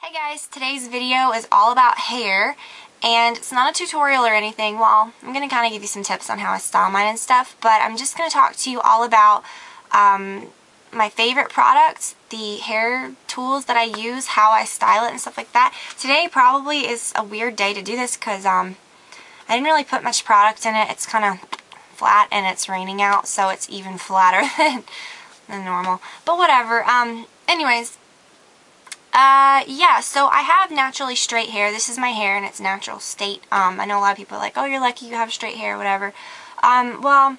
Hey guys, today's video is all about hair, and it's not a tutorial or anything. Well, I'm going to kind of give you some tips on how I style mine and stuff, but I'm just going to talk to you all about my favorite products, the hair tools that I use, how I style it and stuff like that. Today probably is a weird day to do this because I didn't really put much product in it. It's kind of flat and it's raining out, so it's even flatter than normal. But whatever. Anyways. Yeah, so I have naturally straight hair. This is my hair in its natural state. I know a lot of people are like, oh, you're lucky you have straight hair, whatever. Well,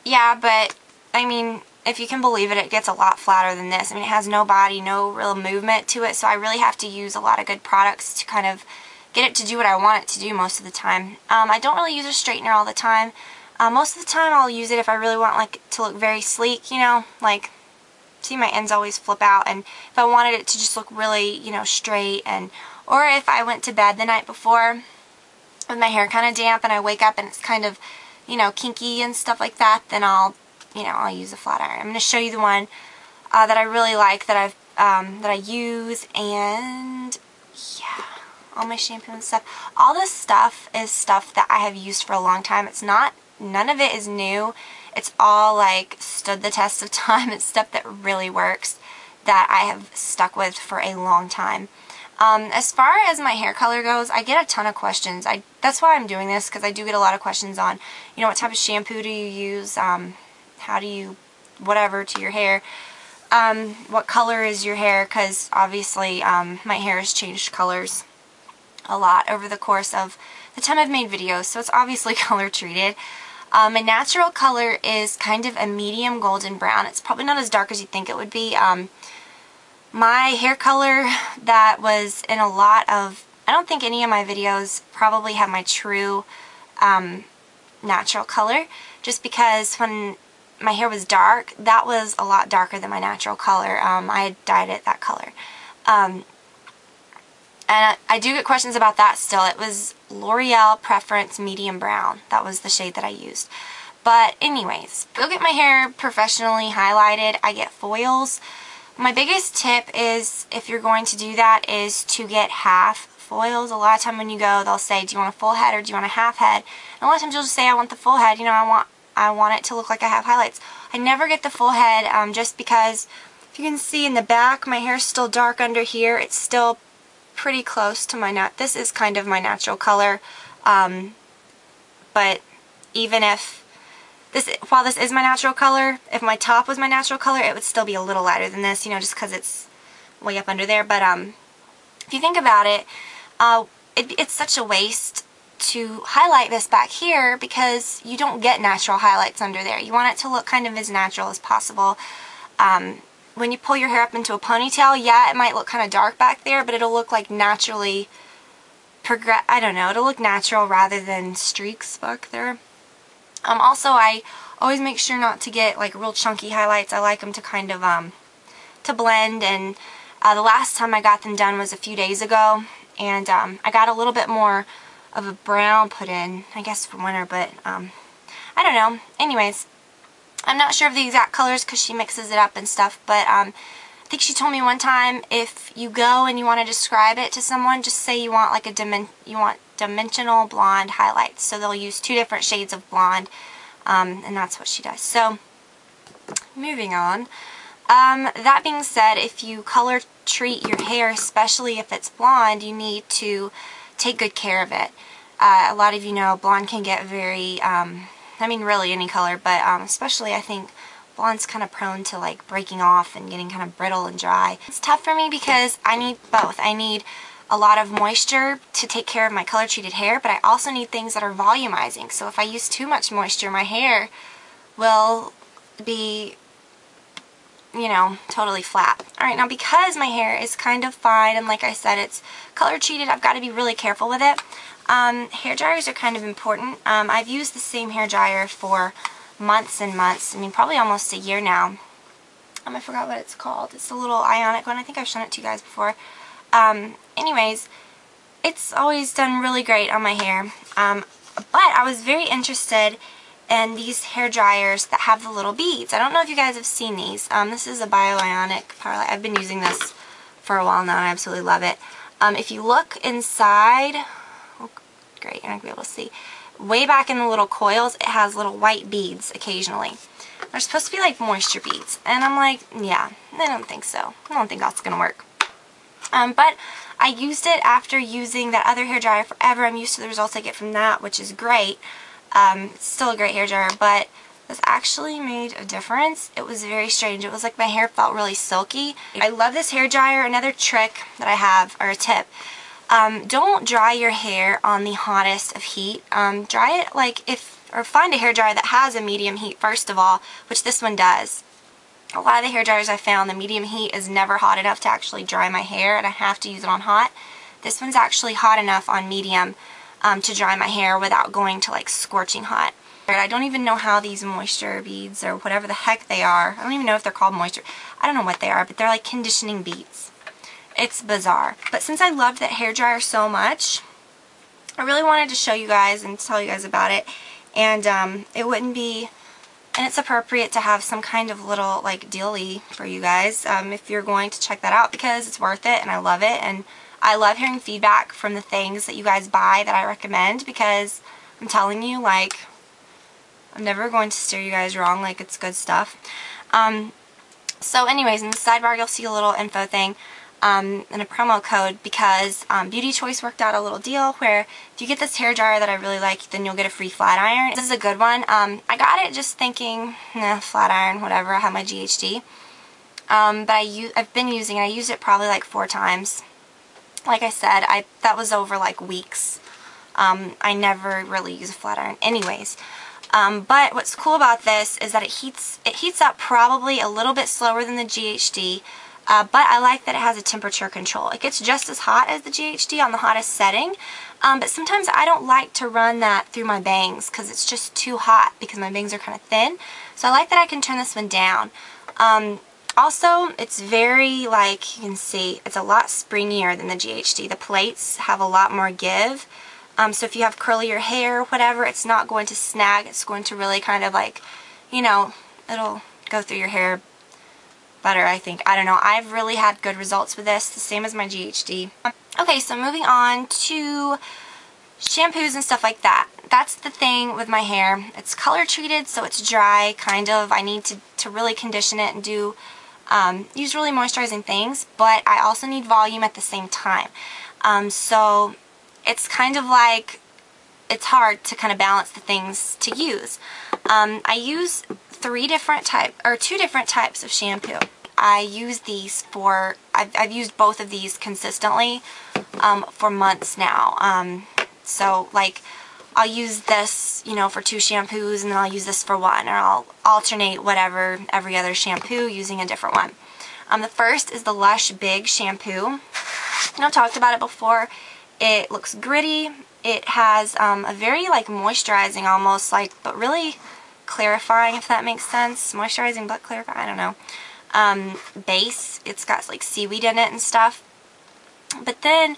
yeah, but, I mean, if you can believe it, it gets a lot flatter than this. I mean, it has no body, no real movement to it, so I really have to use a lot of good products to kind of get it to do what I want it to do most of the time. I don't really use a straightener all the time. Most of the time I'll use it if I really want, like, to look very sleek, you know, like, see, my ends always flip out, and if I wanted it to just look really, you know, straight, and or if I went to bed the night before with my hair kind of damp and I wake up and it's kind of, you know, kinky and stuff like that, then I'll use a flat iron. I'm going to show you the one that I really like that I use, and yeah, all my shampoo and stuff. All this stuff is stuff that I have used for a long time. None of it is new. It's all like stood the test of time. It's stuff that really works that I have stuck with for a long time. As far as my hair color goes, I get a ton of questions. That's why I'm doing this, because I do get a lot of questions on, you know, what type of shampoo do you use, how do you, whatever, to your hair, what color is your hair, because obviously my hair has changed colors a lot over the course of the time I've made videos, so it's obviously color treated. My natural color is kind of a medium golden brown. It's probably not as dark as you think it would be. My hair color that was in a lot of, I don't think any of my videos probably have my true natural color, just because when my hair was dark, that was a lot darker than my natural color. I had dyed it that color. And I do get questions about that still. It was L'Oreal Preference Medium Brown. That was the shade that I used. But anyways, go get my hair professionally highlighted. I get foils. My biggest tip is, if you're going to do that, is to get half foils. A lot of time when you go, they'll say, do you want a full head or do you want a half head? And a lot of times you'll just say, I want the full head. You know, I want it to look like I have highlights. I never get the full head just because, if you can see in the back, my hair's still dark under here. It's still pretty close to my this is kind of my natural color, but even if while this is my natural color, if my top was my natural color, it would still be a little lighter than this, you know, just because it's way up under there. But if you think about it, it's such a waste to highlight this back here, because you don't get natural highlights under there. You want it to look kind of as natural as possible. When you pull your hair up into a ponytail, yeah, it might look kind of dark back there, but it'll look like naturally I don't know, it'll look natural rather than streaks back there. Also, I always make sure not to get like real chunky highlights. I like them to kind of to blend, and the last time I got them done was a few days ago, and I got a little bit more of a brown put in, I guess for winter, but I don't know. Anyways, I'm not sure of the exact colors because she mixes it up and stuff, but I think she told me one time, if you go and you want to describe it to someone, just say you want like dimensional blonde highlights. So they'll use 2 different shades of blonde, and that's what she does. So, moving on. That being said, if you color treat your hair, especially if it's blonde, you need to take good care of it. A lot of you know blonde can get very I mean, really any color, but especially I think blonde's kind of prone to like breaking off and getting kind of brittle and dry. It's tough for me because I need both. I need a lot of moisture to take care of my color treated hair, but I also need things that are volumizing. So if I use too much moisture, my hair will be, you know, totally flat. Alright, now because my hair is kind of fine, and like I said, it's color treated, I've got to be really careful with it. Hair dryers are kind of important. I've used the same hair dryer for months and months. I mean, probably almost a year now. I forgot what it's called. It's a little ionic one. I think I've shown it to you guys before. Anyways, it's always done really great on my hair. But I was very interested in these hair dryers that have the little beads. I don't know if you guys have seen these. This is a Bio-Ionic Power Light. I've been using this for a while now, and I absolutely love it. If you look inside, oh, great, you're not going to be able to see. Way back in the little coils, it has little white beads occasionally. They're supposed to be like moisture beads. And I'm like, yeah, I don't think so. I don't think that's going to work. But I used it after using that other hairdryer forever. I'm used to the results I get from that, which is great. It's still a great hairdryer, but this actually made a difference. It was very strange. It was like my hair felt really silky. I love this hairdryer. Another trick that I have, or a tip, don't dry your hair on the hottest of heat. Dry it like or find a hairdryer that has a medium heat first of all, which this one does. A lot of the hairdryers I found, the medium heat is never hot enough to actually dry my hair, and I have to use it on hot. This one's actually hot enough on medium to dry my hair without going to like scorching hot. I don't even know how these moisture beads, or whatever the heck they are, I don't even know if they're called moisture. I don't know what they are, but they're like conditioning beads. It's bizarre. But since I loved that hairdryer so much, I really wanted to show you guys and tell you guys about it. And it wouldn't be inappropriate to have some kind of little like dealie for you guys if you're going to check that out, because it's worth it and I love it. And I love hearing feedback from the things that you guys buy that I recommend, because I'm telling you, like, I'm never going to steer you guys wrong. Like, it's good stuff. So anyways, in the sidebar you'll see a little info thing and a promo code, because Beauty Choice worked out a little deal where if you get this hairdryer that I really like, then you'll get a free flat iron. This is a good one. I got it just thinking, nah, flat iron, whatever. I have my GHD. But I've been using it. I used it probably like 4 times. Like I said, that was over like weeks. I never really use a flat iron anyways. But what's cool about this is that it heats up probably a little bit slower than the GHD. But I like that it has a temperature control. It gets just as hot as the GHD on the hottest setting, but sometimes I don't like to run that through my bangs because it's just too hot, because my bangs are kind of thin. So I like that I can turn this one down. Also, it's very, like, you can see, it's a lot springier than the GHD. The plates have a lot more give. So if you have curlier hair or whatever, it's not going to snag. It's going to really kind of like, you know, it'll go through your hair better, I think. I don't know. I've really had good results with this, the same as my GHD. Okay, so moving on to shampoos and stuff like that. That's the thing with my hair. It's color treated, so it's dry, kind of. I need to really condition it and do use really moisturizing things, but I also need volume at the same time. So it's kind of like, it's hard to kind of balance the things to use. I use 2 different types of shampoo. I use these for, I've used both of these consistently for months now. So like, I'll use this, you know, for 2 shampoos, and then I'll use this for 1, or I'll alternate whatever every other shampoo using a different one. The first is the Lush Big Shampoo. I've talked about it before. It looks gritty. It has a very like moisturizing almost, like, but really clarifying, if that makes sense. Moisturizing but clarifying, I don't know. Base. It's got like seaweed in it and stuff. But then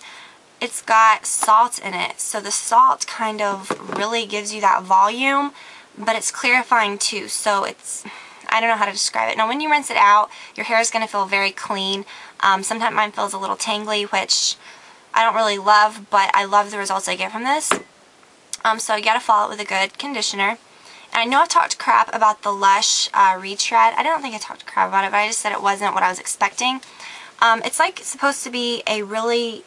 it's got salt in it. So the salt kind of really gives you that volume, but it's clarifying too. So it's, I don't know how to describe it. Now when you rinse it out, your hair is going to feel very clean. Sometimes mine feels a little tangly, which I don't really love, but I love the results I get from this. So you gotta follow it with a good conditioner. And I know I've talked crap about the Lush Retread. I don't think I talked crap about it, but I just said it wasn't what I was expecting. It's like supposed to be a really,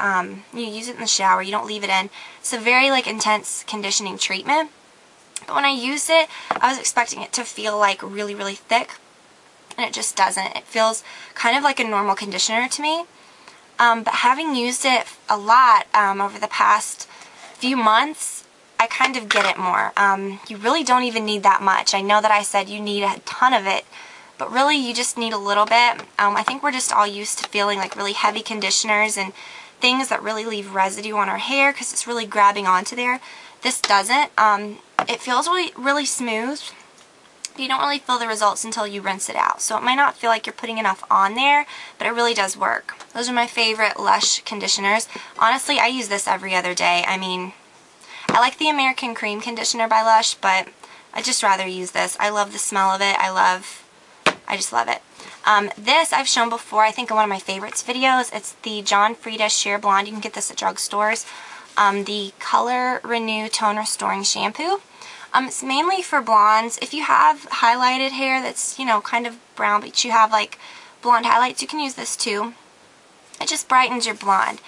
you use it in the shower, you don't leave it in. It's a very like intense conditioning treatment. But when I used it, I was expecting it to feel like really, really thick. And it just doesn't. It feels kind of like a normal conditioner to me. But having used it a lot over the past few months, I kind of get it more. You really don't even need that much. I know that I said you need a ton of it, but really you just need a little bit. I think we're just all used to feeling like really heavy conditioners and things that really leave residue on our hair because it's really grabbing onto there. This doesn't. It feels really, really smooth. You don't really feel the results until you rinse it out. So it might not feel like you're putting enough on there, but it really does work. Those are my favorite Lush conditioners. Honestly, I use this every other day. I mean, I like the American Cream conditioner by Lush, but I'd just rather use this. I love the smell of it. I just love it. This I've shown before, I think in one of my favorites videos. It's the John Frieda Sheer Blonde. You can get this at drugstores. The Color Renew Tone Restoring Shampoo. It's mainly for blondes. If you have highlighted hair that's, you know, kind of brown, but you have like blonde highlights, you can use this too. It just brightens your blonde.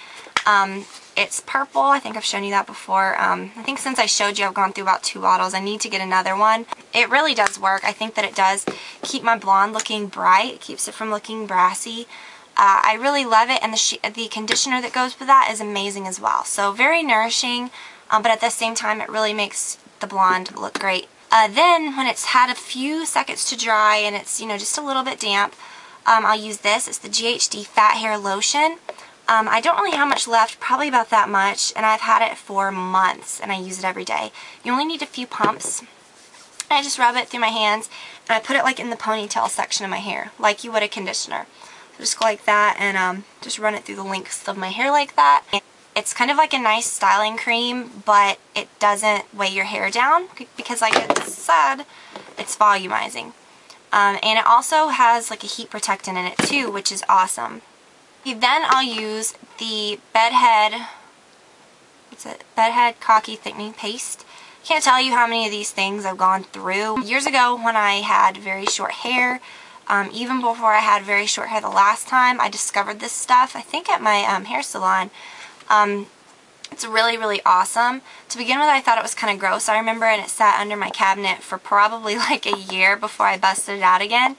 It's purple. I think I've shown you that before. I think since I showed you, I've gone through about 2 bottles. I need to get another one. It really does work. I think that it does keep my blonde looking bright. It keeps it from looking brassy. I really love it, and the conditioner that goes with that is amazing as well. So very nourishing, but at the same time, it really makes the blonde look great. Then, when it's had a few seconds to dry and it's, you know, just a little bit damp, I'll use this. It's the GHD Fat Hair Lotion. I don't really have much left, probably about that much, and I've had it for months, and I use it every day. You only need a few pumps. I just rub it through my hands, and I put it like in the ponytail section of my hair, like you would a conditioner. So just go like that, and just run it through the lengths of my hair like that. And it's kind of like a nice styling cream, but it doesn't weigh your hair down, because like I said, it's volumizing. And it also has like a heat protectant in it too, which is awesome. Then I'll use the Bedhead Cocky Thickening Paste. Can't tell you how many of these things I've gone through. Years ago when I had very short hair, even before I had very short hair the last time, I discovered this stuff, I think at my hair salon. It's really, really awesome. To begin with, I thought it was kind of gross, I remember, and it sat under my cabinet for probably like a year before I busted it out again.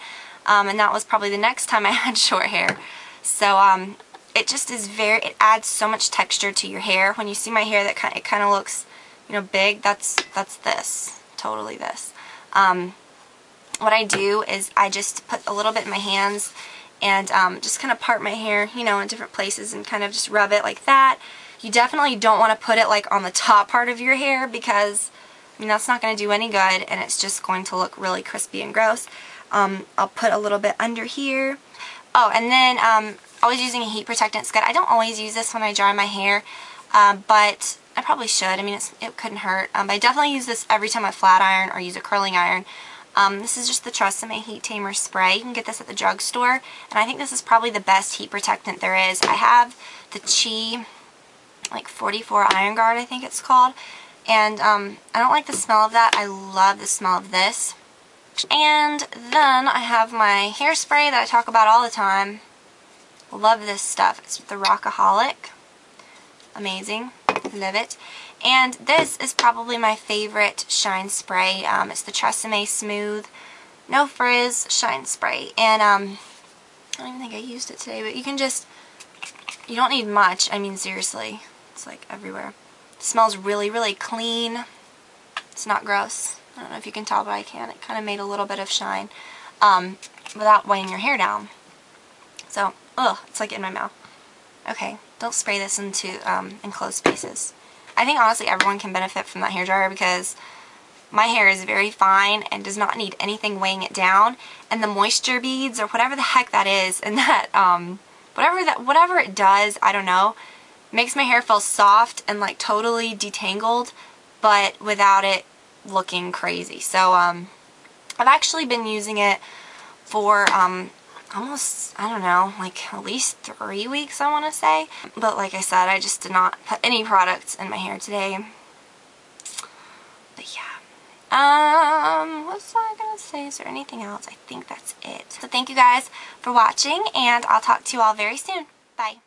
And that was probably the next time I had short hair. So it just is it adds so much texture to your hair. When you see my hair, that it kind of looks, you know, big. That's this, totally this. What I do is I just put a little bit in my hands and just kind of part my hair, you know, in different places and kind of just rub it like that. You definitely don't want to put it like on the top part of your hair, because I mean, that's not going to do any good, and it's just going to look really crispy and gross. I'll put a little bit under here. Oh, and then always using a heat protectant. It's good. I don't always use this when I dry my hair, but I probably should. I mean, it couldn't hurt. But I definitely use this every time I flat iron or use a curling iron. This is just the Tresemme Heat Tamer Spray. You can get this at the drugstore, and I think this is probably the best heat protectant there is. I have the Chi, like 44 Iron Guard, I think it's called, and I don't like the smell of that. I love the smell of this. And then I have my hairspray that I talk about all the time. Love this stuff. It's the Rockaholic. Amazing. Love it. And this is probably my favorite shine spray. It's the Tresemme Smooth No Frizz Shine Spray. And I don't even think I used it today, but you can just, you don't need much. I mean, seriously. It's like everywhere. It smells really, really clean. It's not gross. I don't know if you can tell, but I can. It kind of made a little bit of shine without weighing your hair down. So, ugh, it's like in my mouth. Okay, don't spray this into enclosed spaces. I think honestly everyone can benefit from that hairdryer, because my hair is very fine and does not need anything weighing it down. And the moisture beads, or whatever the heck that is, and that whatever it does, I don't know, makes my hair feel soft and like totally detangled, but without it looking crazy. So I've actually been using it for almost, I don't know, like at least 3 weeks, I want to say. But like I said, I just did not put any products in my hair today. But yeah. What was I gonna say? Is there anything else? I think that's it. So thank you guys for watching, and I'll talk to you all very soon. Bye.